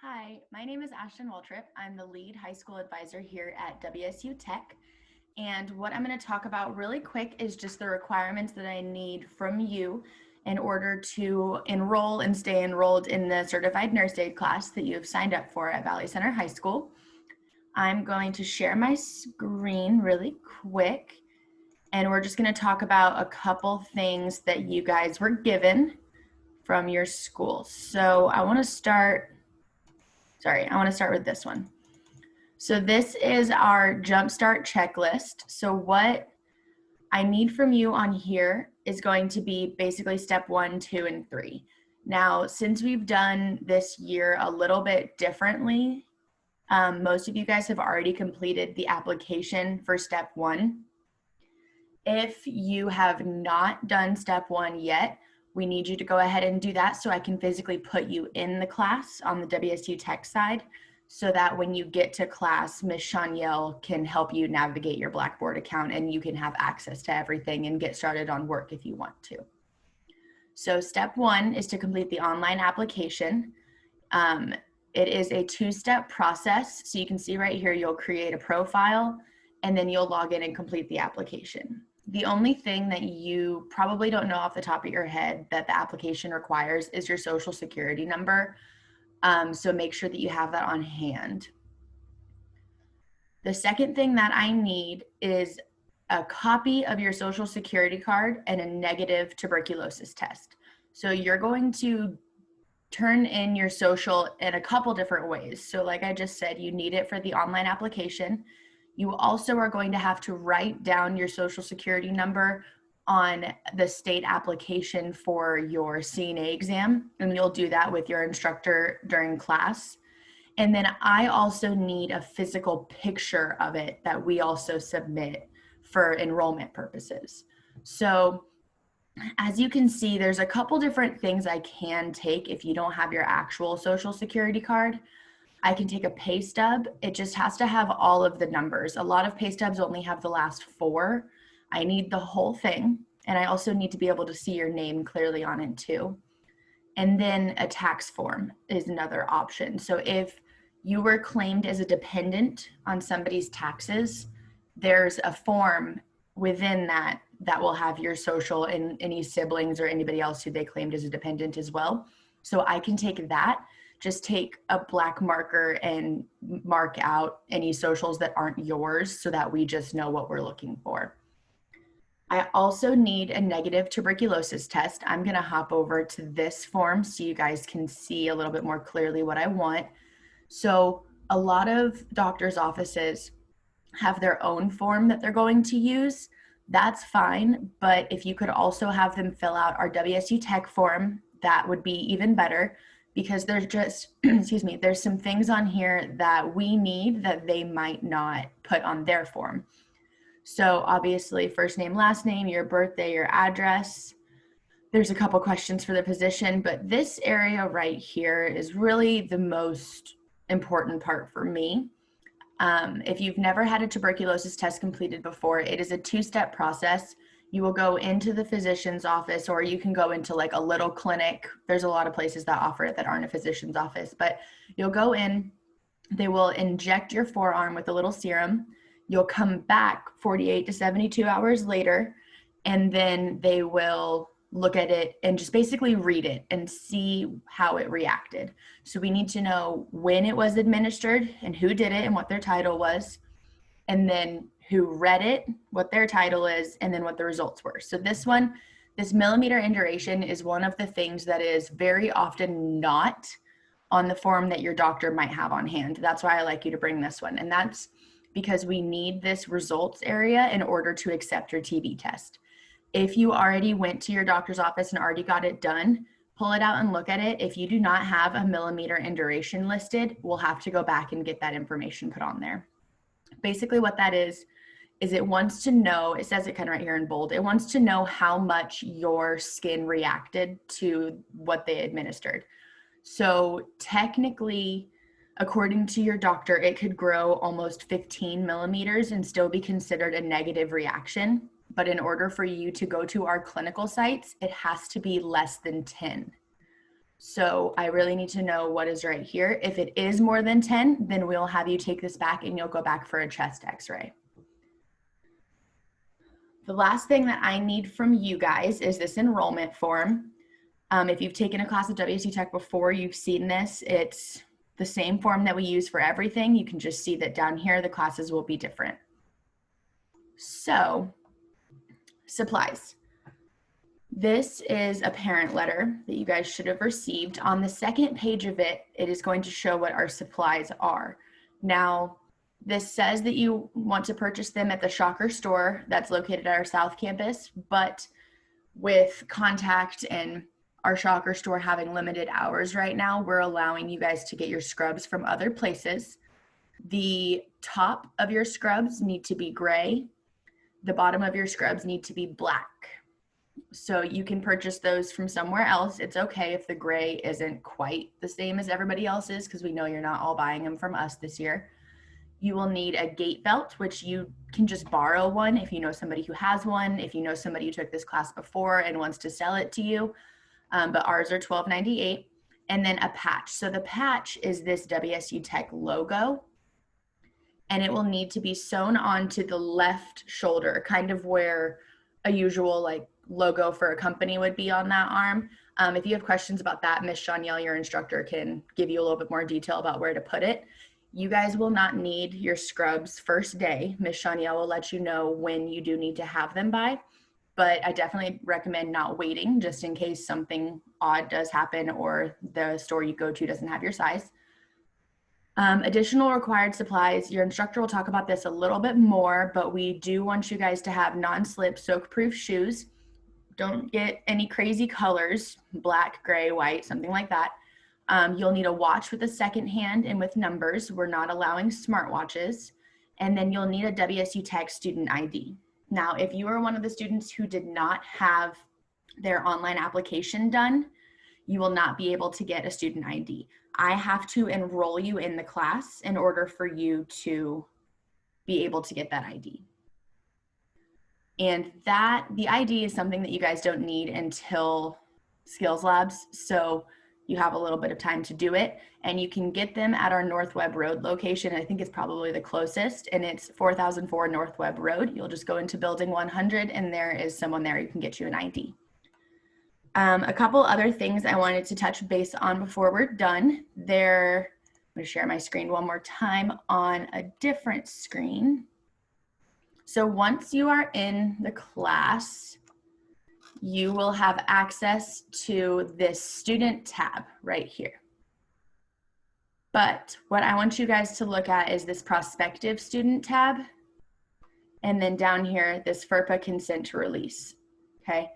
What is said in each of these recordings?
Hi, my name is Ashton Waltrip. I'm the lead high school advisor here at WSU Tech. And what I'm going to talk about really quick is just the requirements that I need from you in order to enroll and stay enrolled in the certified nurse aide class that you've signed up for at Valley Center High School. I'm going to share my screen really quick, and we're just going to talk about a couple things that you guys were given from your school. So I want to start with this one. So this is our Jumpstart checklist. So what I need from you on here is going to be basically step 1, 2, and 3. Now, since we've done this year a little bit differently, most of you guys have already completed the application for step 1. If you have not done step 1 yet, we need you to go ahead and do that so I can physically put you in the class on the WSU Tech side, so that when you get to class, Ms. Shanielle can help you navigate your Blackboard account and you can have access to everything and get started on work if you want to. So step 1 is to complete the online application. It is a 2-step process. So you can see right here, you'll create a profile and then you'll log in and complete the application. The only thing that you probably don't know off the top of your head that the application requires is your social security number. So make sure that you have that on hand. The second thing that I need is a copy of your social security card and a negative tuberculosis test. So you're going to turn in your social in a couple different ways. So like I just said, you need it for the online application. You also are going to have to write down your social security number on the state application for your CNA exam, and you'll do that with your instructor during class. And then I also need a physical picture of it that we also submit for enrollment purposes. So as you can see, there's a couple different things I can take if you don't have your actual social security card. I can take a pay stub. It just has to have all of the numbers. A lot of pay stubs only have the last 4. I need the whole thing. And I also need to be able to see your name clearly on it too. And then a tax form is another option. So if you were claimed as a dependent on somebody's taxes, there's a form within that will have your social and any siblings or anybody else who they claimed as a dependent as well. So I can take that. Just take a black marker and mark out any socials that aren't yours so that we just know what we're looking for. I also need a negative tuberculosis test. I'm going to hop over to this form so you guys can see a little bit more clearly what I want. So a lot of doctors' offices have their own form that they're going to use. That's fine, but if you could also have them fill out our WSU Tech form, that would be even better, because there's just, there's some things on here that we need that they might not put on their form. So obviously first name, last name, your birthday, your address. There's a couple questions for the position, but this area right here is really the most important part for me. If you've never had a tuberculosis test completed before, it is a 2-step process. You will go into the physician's office, or you can go into like a little clinic. There's a lot of places that offer it that aren't a physician's office, but you'll go in, they will inject your forearm with a little serum. You'll come back 48 to 72 hours later, and then they will look at it and just basically read it and see how it reacted. So we need to know when it was administered and who did it and what their title was, and then who read it, what their title is, and then what the results were. So this millimeter induration is one of the things that is very often not on the form that your doctor might have on hand. That's why I like you to bring this one. And that's because we need this results area in order to accept your TB test. If you already went to your doctor's office and already got it done, pull it out and look at it. If you do not have a millimeter induration listed, we'll have to go back and get that information put on there. Basically what that is it wants to know, it says it kind of right here in bold, it wants to know how much your skin reacted to what they administered. So technically, according to your doctor, it could grow almost 15 millimeters and still be considered a negative reaction. But in order for you to go to our clinical sites, it has to be less than 10. So I really need to know what is right here. If it is more than 10, then we'll have you take this back and you'll go back for a chest x-ray. The last thing that I need from you guys is this enrollment form. If you've taken a class at WSU Tech before, you've seen this. It's the same form that we use for everything. You can just see that down here, the classes will be different. So, supplies. This is a parent letter that you guys should have received. On the second page of it, it is going to show what our supplies are. Now, this says that you want to purchase them at the Shocker store that's located at our South Campus, but with Contact and our Shocker store having limited hours right now, we're allowing you guys to get your scrubs from other places. The top of your scrubs need to be gray. The bottom of your scrubs need to be black. So you can purchase those from somewhere else. It's okay if the gray isn't quite the same as everybody else's, because we know you're not all buying them from us this year. You will need a gait belt, which you can just borrow one if you know somebody who has one, if you know somebody who took this class before and wants to sell it to you. But ours are $12.98. And then a patch. So the patch is this WSU Tech logo, and it will need to be sewn onto the left shoulder, kind of where a usual like logo for a company would be on that arm. If you have questions about that, Miss Shanielle, your instructor, can give you a little bit more detail about where to put it. You guys will not need your scrubs first day. Miss Shanielle will let you know when you do need to have them by, but I definitely recommend not waiting just in case something odd does happen or the store you go to doesn't have your size. Additional required supplies, your instructor will talk about this a little bit more, but we do want you guys to have non-slip soak-proof shoes. Don't get any crazy colors, black, gray, white, something like that. You'll need a watch with a second hand and with numbers. We're not allowing smartwatches. And then you'll need a WSU Tech student ID. Now, if you are one of the students who did not have their online application done, you will not be able to get a student ID. I have to enroll you in the class in order for you to be able to get that ID. And the ID is something that you guys don't need until skills labs. So you have a little bit of time to do it, and you can get them at our North Webb Road location. I think it's probably the closest, and it's 4004 North Webb Road. You'll just go into building 100 and there is someone there who can get you an ID. A couple other things I wanted to touch base on before we're done. I'm going to share my screen one more time on a different screen. So once you are in the class, you will have access to this student tab right here. But what I want you guys to look at is this prospective student tab. And then down here, this FERPA consent to release, okay?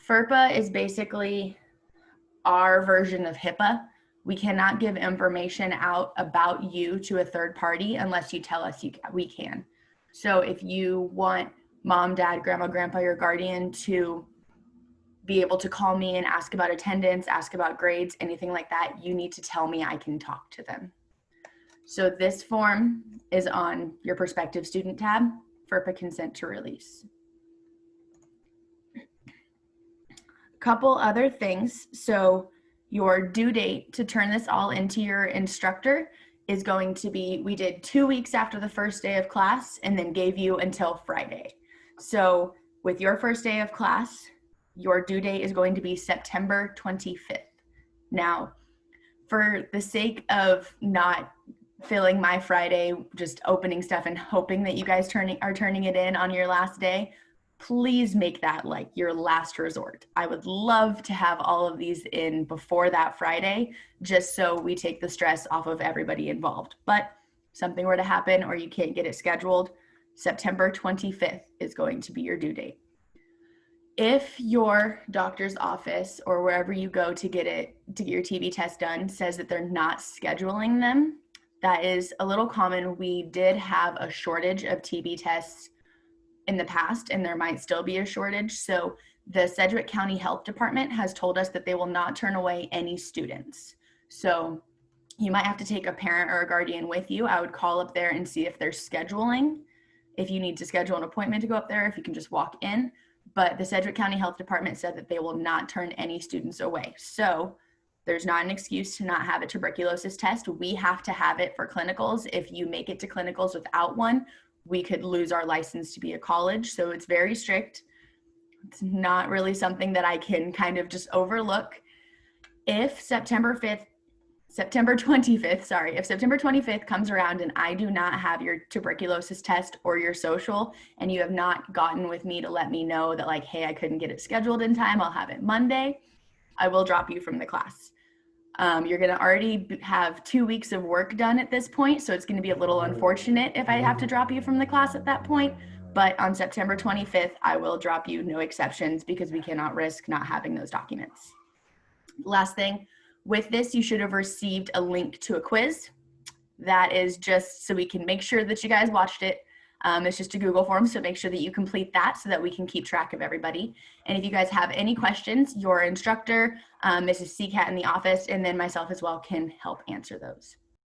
FERPA is basically our version of HIPAA. We cannot give information out about you to a third party unless you tell us we can. So if you want mom, dad, grandma, grandpa, your guardian to be able to call me and ask about attendance, ask about grades, anything like that, you need to tell me I can talk to them. So this form is on your prospective student tab, FERPA consent to release. Couple other things. So your due date to turn this all into your instructor is going to be, we did 2 weeks after the first day of class and then gave you until Friday. So with your first day of class, your due date is going to be September 25th. Now, for the sake of not filling my Friday, just opening stuff and hoping that you guys are turning it in on your last day, please make that like your last resort. I would love to have all of these in before that Friday, just so we take the stress off of everybody involved. But something were to happen or you can't get it scheduled, September 25th is going to be your due date. If your doctor's office or wherever you go to get your TB test done says that they're not scheduling them, that is a little common. We did have a shortage of TB tests in the past, and there might still be a shortage. So the Sedgwick County Health Department has told us that they will not turn away any students. So you might have to take a parent or a guardian with you. I would call up there and see if they're scheduling. If you need to schedule an appointment to go up there, if you can just walk in. But the Sedgwick County Health Department said that they will not turn any students away. So There's not an excuse to not have a tuberculosis test. We have to have it for clinicals. If you make it to clinicals without one, we could lose our license to be a college. So it's very strict. It's not really something that I can kind of just overlook. If September 25th comes around and I do not have your tuberculosis test or your social, and you have not gotten with me to let me know that like, hey, I couldn't get it scheduled in time, I'll have it Monday, I will drop you from the class. You're going to already have 2 weeks of work done at this point, so it's going to be a little unfortunate if I have to drop you from the class at that point. But on September 25th, I will drop you, no exceptions, because we cannot risk not having those documents. Last thing, with this, you should have received a link to a quiz. That is just so we can make sure that you guys watched it. It's just a Google form, so make sure that you complete that so that we can keep track of everybody. And if you guys have any questions, your instructor, Mrs. Seacat in the office, and then myself as well can help answer those.